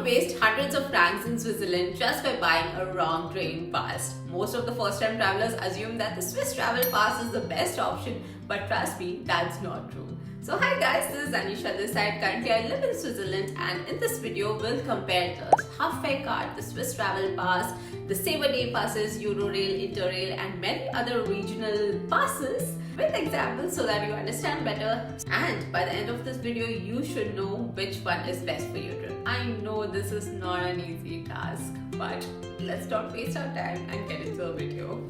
Don't waste hundreds of francs in Switzerland just by buying a wrong train pass. Most of the first-time travelers assume that the Swiss travel pass is the best option, but trust me, that's not true. So hi guys, this is Anisha this side. Currently I live in Switzerland, and in this video we'll compare the half fare card, the Swiss travel pass, the Sabre Day passes, Eurorail, Interrail and many other regional passes with examples so that you understand better. And by the end of this video you should know which one is best for your trip. I know this is not an easy task, but let's not waste our time and get into the video.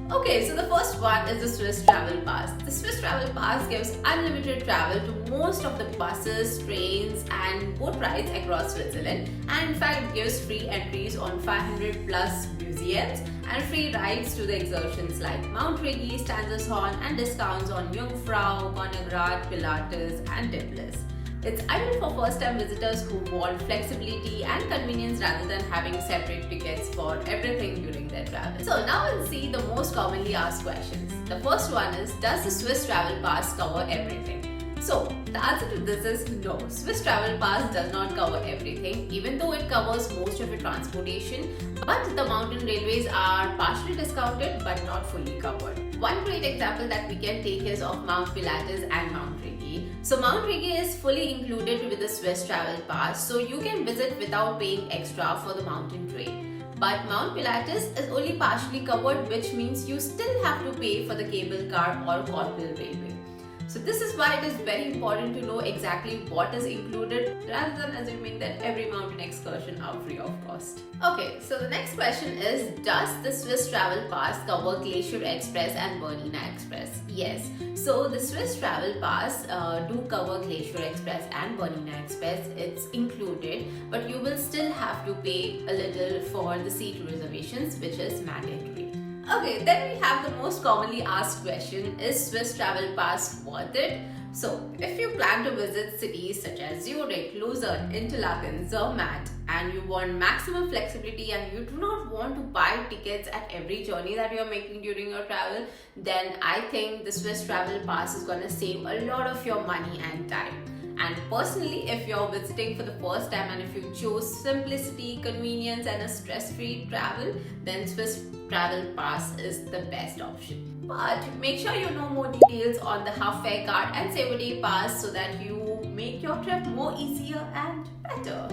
Okay, so the first one is the Swiss Travel Pass. The Swiss Travel Pass gives unlimited travel to most of the buses, trains and boat rides across Switzerland, and in fact it gives free entries on 500 plus museums and free rides to the exertions like Mount Rigi, Stansershorn and discounts on Jungfrau, Gonnegrat, Pilates and Diplis. It's ideal for first-time visitors who want flexibility and convenience rather than having separate tickets for everything during their travel. So now we'll see the most commonly asked questions. The first one is, does the Swiss Travel Pass cover everything? So the answer to this is no. Swiss Travel Pass does not cover everything, even though it covers most of your transportation, but the mountain railways are partially discounted but not fully covered. One great example that we can take is of Mount Pilates and Mount Rigi. So Mount Rigi is fully included with the Swiss Travel Pass, so you can visit without paying extra for the mountain train. But Mount Pilates is only partially covered, which means you still have to pay for the cable car or Cornwall Railway. So this is why it is very important to know exactly what is included rather than assuming that every mountain excursion are free of cost. Okay, so the next question is, does the Swiss Travel Pass cover Glacier Express and Bernina Express? Yes. So the Swiss Travel Pass do cover Glacier Express and Bernina Express. It's included, but you will still have to pay a little for the seat reservations, which is mandatory. Okay, then we have the most commonly asked question, is Swiss Travel Pass worth it? So, if you plan to visit cities such as Zurich, Lucerne, Interlaken, Zermatt, and you want maximum flexibility and you do not want to buy tickets at every journey that you are making during your travel, then I think the Swiss Travel Pass is going to save a lot of your money and time. And personally, if you're visiting for the first time and if you chose simplicity, convenience and a stress-free travel, then Swiss Travel Pass is the best option. But make sure you know more details on the half fare card and Sabre Day Pass so that you make your trip more easier and better.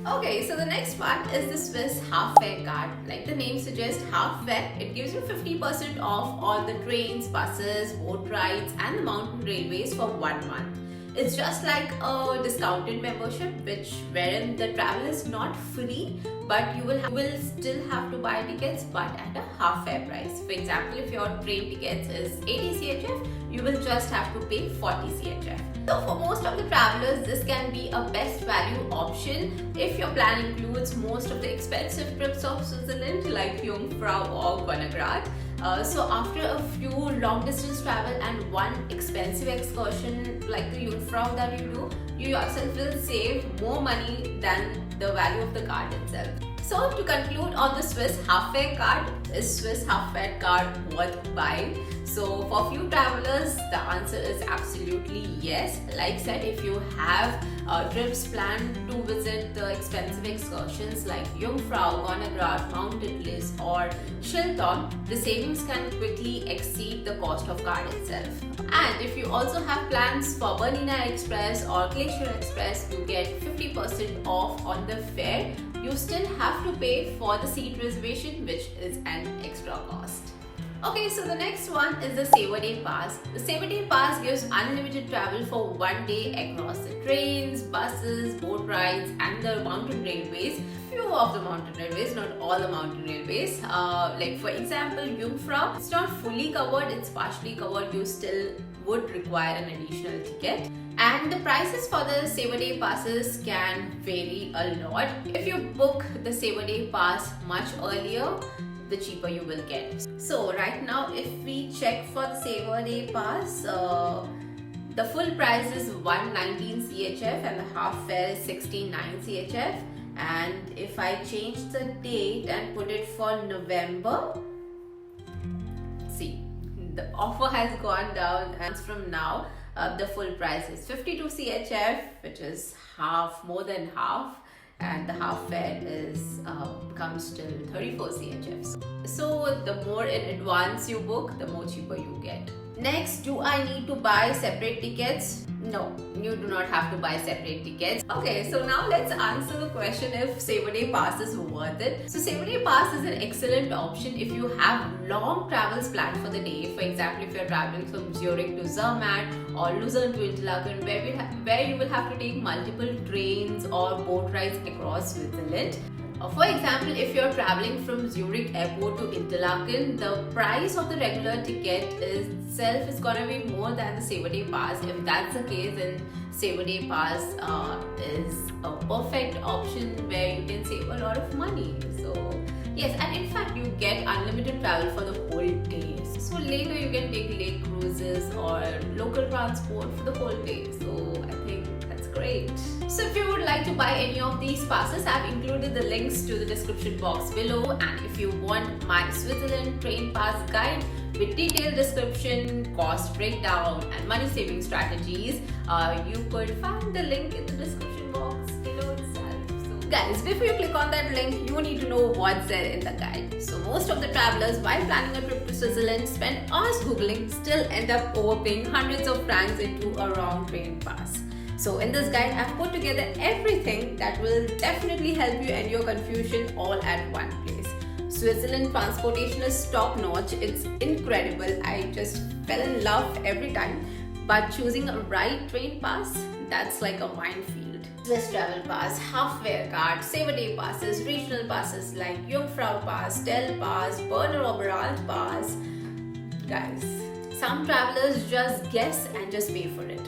Okay, so the next one is the Swiss half fare card. Like the name suggests, half fare, it gives you 50% off all the trains, buses, boat rides and the mountain railways for 1 month. It's just like a discounted membership, wherein the travel is not free, but you will still have to buy tickets, but at a half fare price. For example, if your train tickets is 80 CHF, you will just have to pay 40 CHF. So for most of the travelers, this can be a best value option if your plan includes most of the expensive trips of Switzerland like Jungfrau or Gonnegrat. So after a few long distance travel and one expensive excursion like the Jungfrau that you do, you yourself will save more money than the value of the card itself. So to conclude on the Swiss half fare card, is Swiss half fare card worth buying? So for few travelers, the answer is absolutely yes. Like said, if you have trips planned to visit the expensive excursions like Jungfrau, Gonnegrat, Mount Titlis or Schilthorn, the savings can quickly exceed the cost of card itself. And if you also have plans for Bernina Express or Glacier Express, you get 50% off on the fare. You still have to pay for the seat reservation, which is an extra cost. Okay, so the next one is the Sabre Day Pass. The Sabre Day Pass gives unlimited travel for 1 day across the trains, buses, boat rides and the mountain railways. Few of the mountain railways, not all the mountain railways. Like for example, Jungfrau, it's not fully covered, it's partially covered. You still would require an additional ticket. And the prices for the Sabre Day passes can vary a lot. If you book the Sabre Day Pass much earlier, the cheaper you will get. So right now, if we check for the Sabre Day Pass, the full price is 119 CHF and the half fare is 69 CHF. And if I change the date and put it for November, see, the offer has gone down, and from now the full price is 52 CHF, which is half, more than half, and the half fare is comes till 34 CHF. So the more in advance you book, the more cheaper you get. Next, do I need to buy separate tickets? No, you do not have to buy separate tickets. Okay, so now let's answer the question if Saver Day Pass is worth it. So Saver Day Pass is an excellent option if you have long travels planned for the day. For example, if you're traveling from Zurich to Zermatt or Lucerne to Interlaken, where you will have to take multiple trains or boat rides across Switzerland. For example, if you're traveling from Zurich airport to Interlaken, the price of the regular ticket itself is gonna be more than the Saver Day Pass. If that's the case, then Saver Day Pass is a perfect option where you can save a lot of money. So yes, and in fact you get unlimited travel for the whole day. So later you can take lake cruises or local transport for the whole day. So I think that's great. So if you would like to buy any of these passes, I've included the links to the description box below. And if you want my Switzerland train pass guide with detailed description, cost breakdown and money saving strategies, you could find the link in the description box below itself. So guys, before you click on that link, you need to know what's there in the guide. So most of the travelers, while planning a trip to Switzerland, spend hours googling, still end up overpaying hundreds of francs into a wrong train pass. So in this guide, I've put together everything that will definitely help you end your confusion all at one place. Switzerland transportation is top notch. It's incredible. I just fell in love every time. But choosing a right train pass, that's like a minefield. Swiss Travel Pass, half-fare card, Saver Day passes, regional passes like Jungfrau Pass, Del Pass, Berner Oberalt Pass. Guys, some travelers just guess and just pay for it.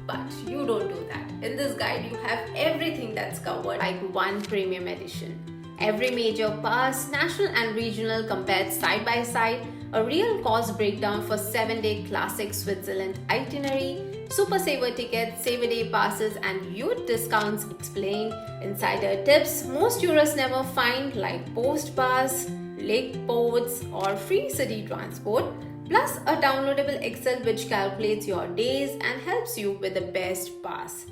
But you don't do that. In this guide, you have everything that's covered, like one premium edition. Every major pass, national and regional compared side by side, a real cost breakdown for 7-day classic Switzerland itinerary, super saver tickets, Saver Day passes and youth discounts explained, insider tips most tourists never find like post pass, lake ports or free city transport, plus a downloadable Excel which calculates your days and helps you with the best pass.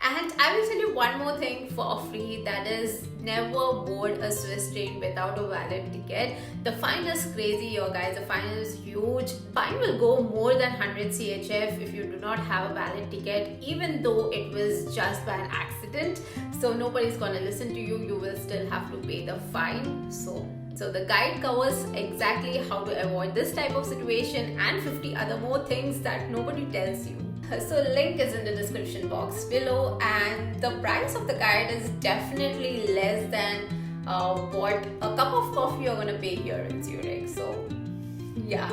And I will tell you one more thing for free, that is never board a Swiss train without a valid ticket. The fine is crazy here guys, the fine is huge. Fine will go more than 100 CHF if you do not have a valid ticket, even though it was just by an accident. So nobody's gonna listen to you, you will still have to pay the fine. So the guide covers exactly how to avoid this type of situation and 50 other more things that nobody tells you. So link is in the description box below, and the price of the guide is definitely less than what a cup of coffee you're gonna pay here in Zurich. So yeah,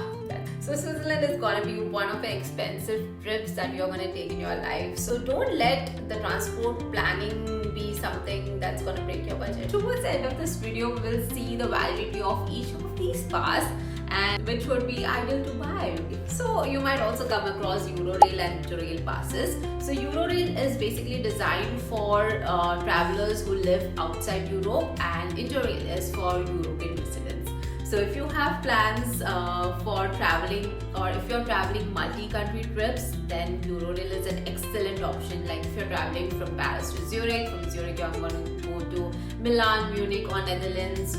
so Switzerland is gonna be one of the expensive trips that you're gonna take in your life. So don't let the transport planning be something that's gonna break your budget. Towards the end of this video, we will see the validity of each of these pass and which would be ideal to buy. So you might also come across Eurorail and Interrail passes. So Eurorail is basically designed for travelers who live outside Europe, and Interrail is for European residents. So if you have plans for traveling, or if you're traveling multi-country trips, then Eurorail is an excellent option. Like if you're traveling from Paris to Zurich, from Zurich you're going to go to Milan, Munich or Netherlands,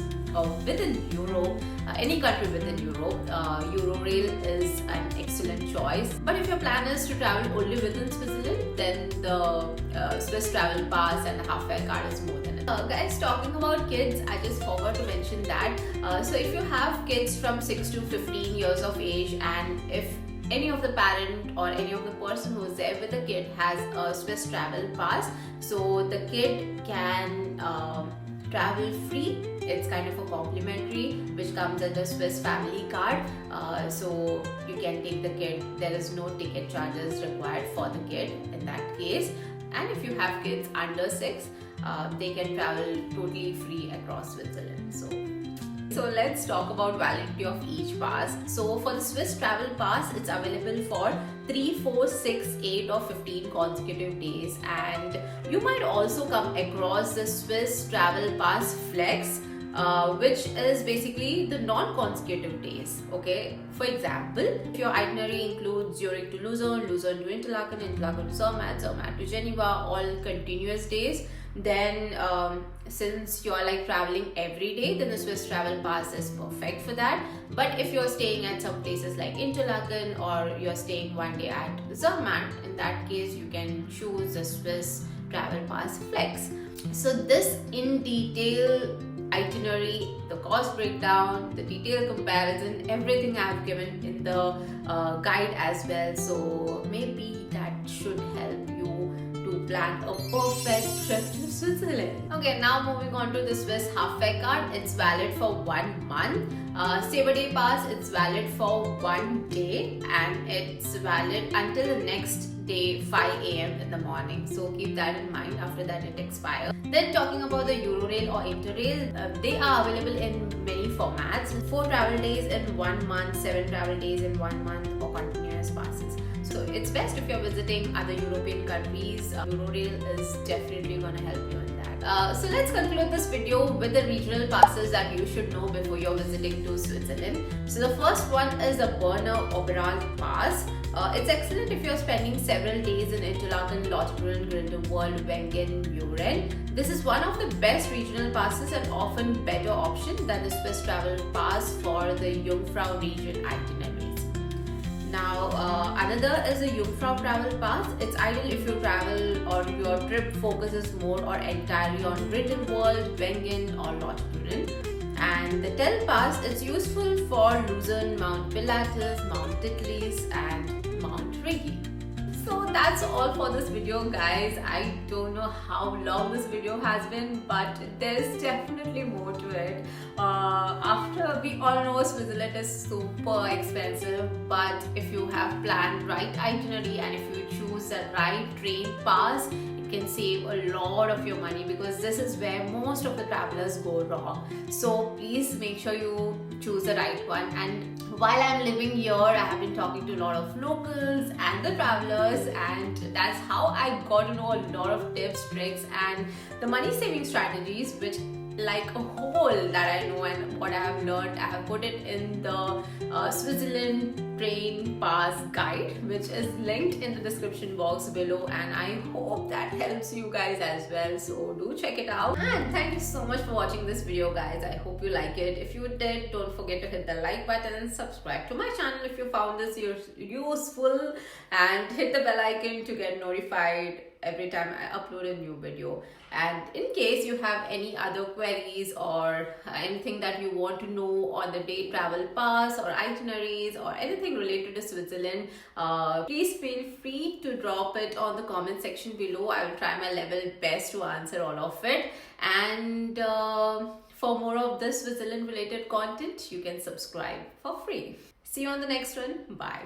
within Europe, any country within Europe, Eurorail is an excellent choice. But if your plan is to travel only within Switzerland, then the Swiss Travel Pass and the half-fare card is more than enough. Guys, talking about kids, I just forgot to mention that. So if you have kids from 6 to 15 years of age, and if any of the parent or any of the person who is there with the kid has a Swiss Travel Pass, so the kid can travel free. It's kind of a complimentary which comes as a Swiss family card. So you can take the kid. There is no ticket charges required for the kid in that case. And if you have kids under 6, they can travel totally free across Switzerland. So So let's talk about validity of each pass. So for the Swiss Travel Pass, it's available for 3, 4, 6, 8 or 15 consecutive days, and you might also come across the Swiss Travel Pass Flex, which is basically the non-consecutive days. Okay, for example, if your itinerary includes Zurich to Luzern, Luzern to Interlaken, Interlaken to Zermatt, Zermatt to Geneva, all continuous days, then since you're like traveling every day, then the Swiss Travel Pass is perfect for that. But if you're staying at some places like Interlaken, or you're staying one day at Zermatt, in that case you can choose the Swiss Travel Pass Flex. So this in detail itinerary, the cost breakdown, the detailed comparison, everything I've given in the guide as well. So maybe that should help you to plan a perfect trip to Switzerland. Okay, now moving on to the Swiss Half Fare Card. It's valid for 1 month. Saver Day Pass, it's valid for 1 day, and it's valid until the next day 5 a.m. in the morning. So keep that in mind. After that it expires. Then talking about the Eurorail or Interrail, they are available in many formats: 4 travel days in 1 month, 7 travel days in 1 month, or continuous passes. So it's best if you're visiting other European countries. Eurorail is definitely going to help you in that. So let's conclude this video with the regional passes that you should know before you're visiting to Switzerland. So the first one is the Berner Oberalp Pass. It's excellent if you're spending several days in Interlaken, Lauterbrunnen, Grindelwald, Wengen, Buren. This is one of the best regional passes and often better option than the Swiss Travel Pass for the Jungfrau region itineraries. Now, another is the Jungfrau Travel Pass. It's ideal if you travel or your trip focuses more or entirely on Grindelwald, Wengen or Lauterbrunnen. And the Tell Pass is useful for Luzern, Mount Pilatus, Mount Titlis and Mount Rigi. So that's all for this video, guys. I don't know how long this video has been, but there's definitely more to it. After we all know Switzerland is super expensive, but if you have planned right itinerary and if you choose the right train pass, it can save a lot of your money, because this is where most of the travelers go wrong. So please make sure you choose the right one. And while I'm living here, I have been talking to a lot of locals and the travelers, and that's how I got to know a lot of tips, tricks and the money saving strategies, which like a whole that I know and what I have learned. I have put it in the Switzerland train pass guide, which is linked in the description box below, and I hope that helps you guys as well. So do check it out, and thank you so much for watching this video, guys. I hope you like it. If you did, don't forget to hit the like button and subscribe to my channel if you found this useful, and hit the bell icon to get notified every time I upload a new video. And in case you have any other queries or anything that you want to know on the day travel pass or itineraries or anything related to Switzerland, please feel free to drop it on the comment section below. I will try my level best to answer all of it. And for more of this Switzerland related content, you can subscribe for free. See you on the next one. Bye.